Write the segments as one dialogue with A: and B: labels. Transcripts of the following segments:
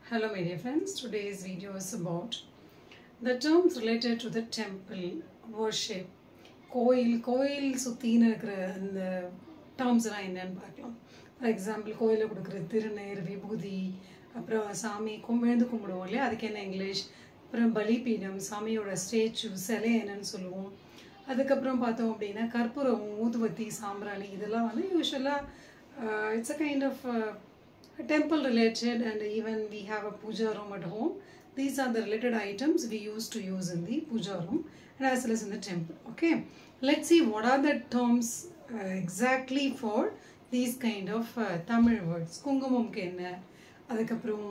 A: Hello my dear friends, today's video is about the terms related to the temple worship. கோயில் சுத்தின்னு இருக்கிற அந்த டேர்ம்ஸ்லாம் என்னன்னு பார்க்கலாம். ஃபார் எக்ஸாம்பிள் கோயிலில் கொடுக்குற திருநீர் விபூதி, அப்புறம் சாமி எழுந்து கும்பிடுவோம் இல்லையா, அதுக்கு என்ன இங்கிலீஷ், அப்புறம் பலிபீடம், சாமியோட ஸ்டேச்சு சிலை என்னன்னு சொல்லுவோம். அதுக்கப்புறம் பார்த்தோம் அப்படின்னா கற்பூரம், ஊதுவத்தி, சாம்பிராணி, இதெல்லாம் வந்து யூஸ்வலாக it's a kind of temple related, and even we have a puja room at home. These are the related items we used to use in the puja room and as well as in the temple. Okay, let's see what are the terms exactly for these kind of Tamil words. Kungumam ku enna, adukaprom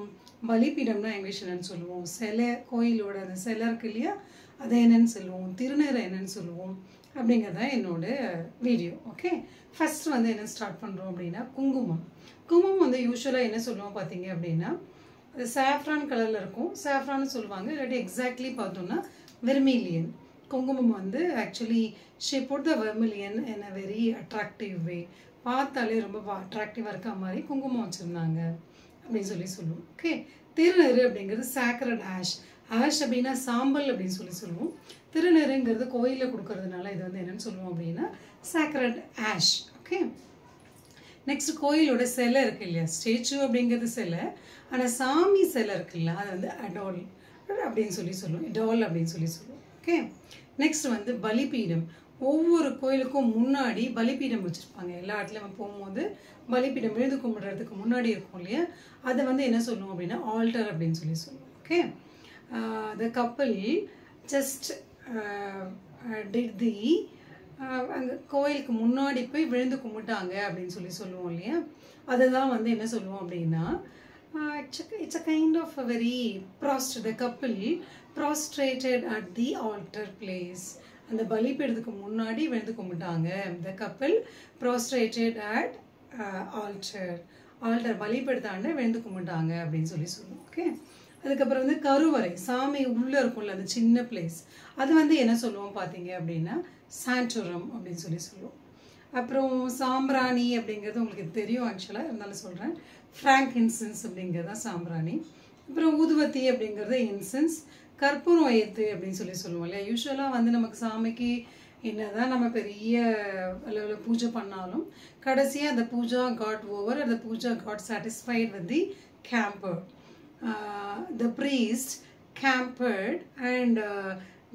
A: balipidamna English enna solluvom, sele koiloda அந்த செலை இருக்கு இல்லையா, அதை என்னன்னு சொல்லுவோம், திருநீரை என்னன்னு சொல்லுவோம் அப்படிங்கிறத என்னோட வீடியோ. ஓகே, ஃபர்ஸ்ட் வந்து என்ன ஸ்டார்ட் பண்ணுறோம் அப்படின்னா குங்குமம். குங்குமம் வந்து யூஸ்வலாக என்ன சொல்லுவோம் பார்த்தீங்க அப்படின்னா, அது சாஃப்ரான் கலரில் இருக்கும், சாஃப்ரான்னு சொல்லுவாங்க, இல்லாட்டி எக்ஸாக்ட்லி பார்த்தோம்னா வெர்மிலியன். குங்குமம் வந்து actually she put the vermilion in a very attractive way. பார்த்தாலே ரொம்ப அட்ராக்டிவாக இருக்க மாதிரி குங்குமம் வச்சுருந்தாங்க அப்படின்னு சொல்லுவோம். ஓகே, திருநீறு அப்படிங்கிறது சாக்ரட் ஆஷ். ஆஷ் அப்படின்னா சாம்பல் அப்படின்னு சொல்லுவோம். திருநீருங்கிறது கோயிலில் கொடுக்கறதுனால இது வந்து என்னன்னு சொல்லுவோம் அப்படின்னா சாக்ரட் ஆஷ். ஓகே, நெக்ஸ்ட் கோயிலோட சிலை இருக்கு இல்லையா, ஸ்டேச்சு அப்படிங்கிறது சிலை, ஆனால் சாமி சிலை இருக்குல்ல அது வந்து அடோல் அப்படின்னு சொல்லுவோம், இடோல் அப்படின்னு சொல்லுவோம். ஓகே, நெக்ஸ்ட் வந்து பலிபீடம். ஒவ்வொரு கோயிலுக்கும் முன்னாடி பலிபீடம் வச்சுருப்பாங்க. எல்லா இடத்துலையும் போகும்போது பலிபீடம் விழுந்து கும்பிடுறதுக்கு முன்னாடி இருக்கும் இல்லையா, அதை வந்து என்ன சொல்லுவோம் அப்படின்னா ஆல்டர் அப்படின்னு சொல்லுவோம். Okay, the couple just did the அங்கே கோயிலுக்கு முன்னாடி போய் விழுந்து கும்பிட்டாங்க அப்படின்னு சொல்லுவோம் இல்லையா, அதுதான் வந்து என்ன சொல்லுவோம் அப்படின்னா it's a kind of a very the couple prostrated at the altar place. அந்த பலிபீடத்துக்கு முன்னாடி விழுந்து கும்பிட்டாங்க. the couple prostrated at altar பலிபீடத்தாண்ட விழுந்து கும்பிட்டாங்க அப்படின்னு சொல்லுவோம். ஓகே, அதுக்கப்புறம் வந்து கருவறை, சாமி உள்ளே இருக்கும்ல அந்த சின்ன பிளேஸ், அது வந்து என்ன சொல்லுவோம் பார்த்தீங்க அப்படின்னா சான்டோரம் அப்படின்னு சொல்லுவோம். அப்புறம் சாம்பிராணி அப்படிங்கிறது உங்களுக்கு தெரியும் ஆக்சுவலாக, இருந்தாலும் சொல்கிறேன், ஃப்ராங்க்இன்சென்ஸ் அப்படிங்கிறது தான் சாம்பிராணி. அப்புறம் ஊதுவத்தி அப்படிங்கிறது இன்சென்ஸ், கற்பூரம் ஏற்று அப்படின்னு சொல்லுவோம் இல்லையா. யூஸ்வலாக வந்து நமக்கு சாமிக்கு என்னதான் நம்ம பெரிய அளவில் பூஜை பண்ணாலும் கடைசியாக அந்த பூஜா காட் ஓவர், அந்த puja got satisfied with the camper. The priest campered and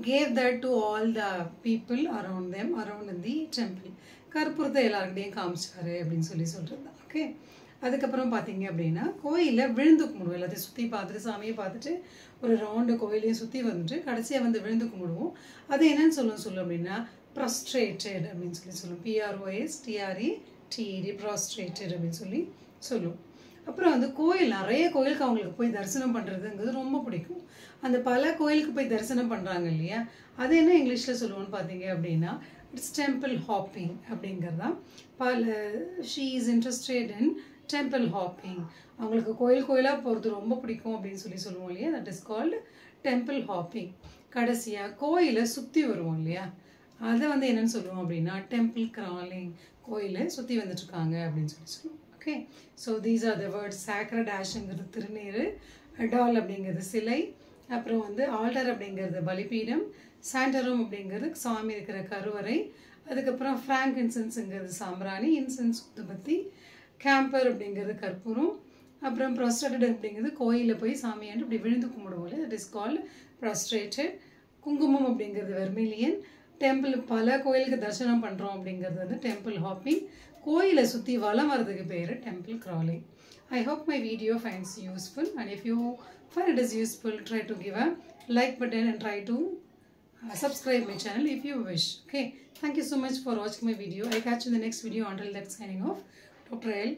A: gave that to all the people around in the temple. கற்பூரத்தை எல்லாருக்கிட்டையும் காமிச்சாரு அப்படின்னு சொல்கிறது. ஓகே, அதுக்கப்புறம் பார்த்தீங்க அப்படின்னா கோயிலில் விழுந்து கும்பிடுவோம். எல்லாத்தையும் சுற்றி பார்த்துட்டு சாமியை பார்த்துட்டு ஒரு ரவுண்டு கோயிலையும் சுற்றி வந்துட்டு கடைசியாக வந்து விழுந்து கும்பிடுவோம். அது என்னன்னு சொல்லும் அப்படின்னா ப்ராஸ்ட்ரேட்டட் அப்படின்னு சொல்லுவோம். PROSTRETED ப்ராஸ்ட்ரேட்டட் அப்படின்னு சொல்லுவோம். அப்புறம் வந்து கோயில், நிறைய கோயிலுக்கு அவங்களுக்கு போய் தரிசனம் பண்ணுறதுங்கிறது ரொம்ப பிடிக்கும். அந்த பல கோயிலுக்கு போய் தரிசனம் பண்ணுறாங்க இல்லையா, அது என்ன இங்கிலீஷில் சொல்லுவோன்னு பார்த்தீங்க அப்படின்னா இட்ஸ் டெம்பிள் ஹாப்பிங் அப்படிங்கிறதான். She is interested in temple hopping. அவங்களுக்கு கோயிலாக போகிறது ரொம்ப பிடிக்கும் அப்படின்னு சொல்லுவோம் இல்லையா, that is called temple hopping. கடைசியாக கோயிலை சுற்றி வருவோம் இல்லையா, அதை வந்து என்னென்னு சொல்லுவோம் அப்படின்னா டெம்பிள் கிராலிங். கோயிலை சுற்றி வந்துட்டுருக்காங்க அப்படின்னு சொல்லுவோம். Okay, so these are the words. Sacred ஆஷ்ங்கிறது திருநீர், அடால் அப்படிங்கிறது சிலை, அப்புறம் வந்து ஆல்டர் அப்படிங்கிறது பலிபீடம், சாண்டரம் அப்படிங்கிறது சாமி இருக்கிற கருவறை, அதுக்கப்புறம் ஃப்ராங்க்இன்சென்ஸுங்கிறது சாம்பிராணி, இன்சென்ஸ் ஊதுபத்தி, கேம்பர் அப்படிங்கிறது கற்பூரம், அப்புறம் ப்ராஸ்ட்ரேட்டட் அப்படிங்கிறது கோயிலில் போய் சாமியாண்டு இப்படி விழுந்து கும்பிடுவோம், தட் இஸ் கால்டு ப்ராஸ்ட்ரேட்டட். குங்குமம் அப்படிங்கிறது வெர்மிலியன். டெம்பிள் பல கோயிலுக்கு தரிசனம் பண்ணுறோம் அப்படிங்கிறது வந்து டெம்பிள் ஹாப்பிங். கோயிலை சுற்றி வலம் வரதுக்கு பேர் temple crawling. I hope my video finds useful, and if you find it is useful, try to give a like button and try to subscribe my channel if you wish. Okay, thank you so much for watching my video. I catch you in the next video. Until that, signing off, Dr. L.